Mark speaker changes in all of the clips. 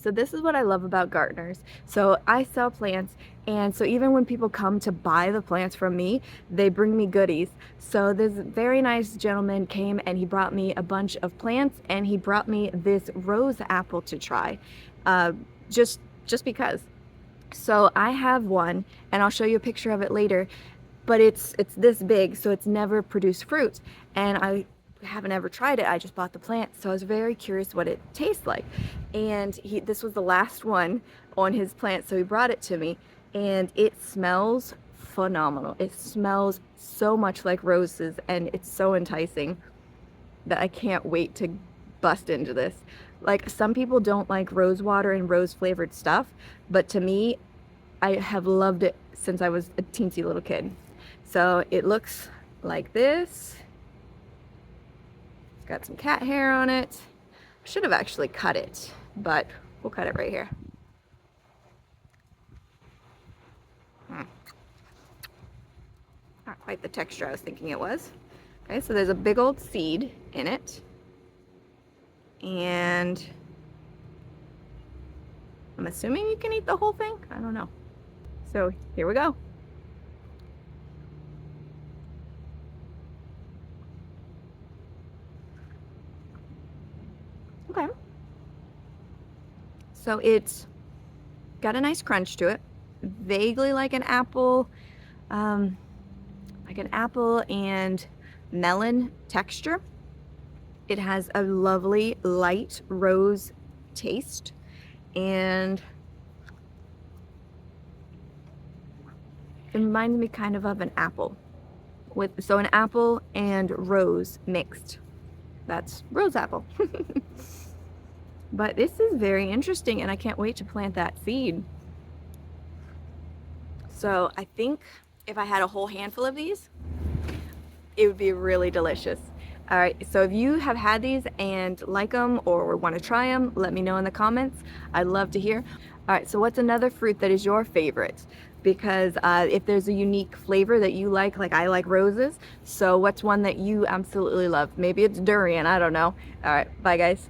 Speaker 1: So this is what I love about gardeners. So I sell plants, and so even when people come to buy the plants from me, they bring me goodies. So this very nice gentleman came and he brought me a bunch of plants, and he brought me this rose apple to try, uh, just because. So I have one, and I'll show you a picture of it later, but it's this big, so it's never produced fruit, and I haven't ever tried it. I just bought the plant, so I was very curious what it tastes like. And this was the last one on his plant, so he brought it to me, and it smells phenomenal. It smells so much like roses, and it's so enticing that I can't wait to bust into this. Like, some people don't like rose water and rose flavored stuff, but to me, I have loved it since I was a teensy little kid. So it looks like this. It's got some cat hair on it. I should have actually cut it, but we'll cut it right here. Not quite the texture I was thinking it was. Okay, so there's a big old seed in it. And I'm assuming you can eat the whole thing? I don't know. So here we go. Okay. So it's got a nice crunch to it, vaguely like an apple and melon texture. It has a lovely light rose taste, and it reminds me kind of an apple. So an apple and rose mixed. That's rose apple. But this is very interesting, and I can't wait to plant that seed. So I think if I had a whole handful of these, it would be really delicious. All right, so if you have had these and like them or want to try them, let me know in the comments. I'd love to hear. All right, so what's another fruit that is your favorite? Because if there's a unique flavor that you like I like roses, so what's one that you absolutely love? Maybe it's durian, I don't know. All right, bye guys.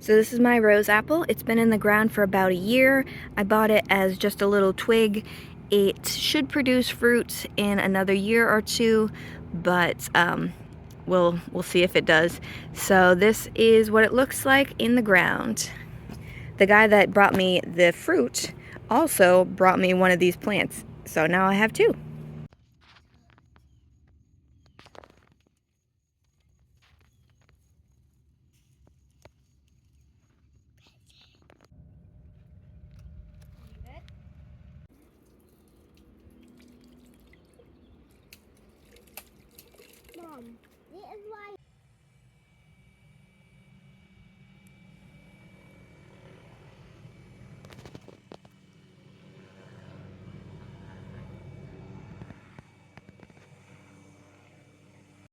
Speaker 1: So this is my rose apple. It's been in the ground for about a year. I bought it as just a little twig. It should produce fruit in another year or two, but we'll see if it does. So this is what it looks like in the ground. The guy that brought me the fruit also brought me one of these plants. So now I have two.
Speaker 2: Mom, this is why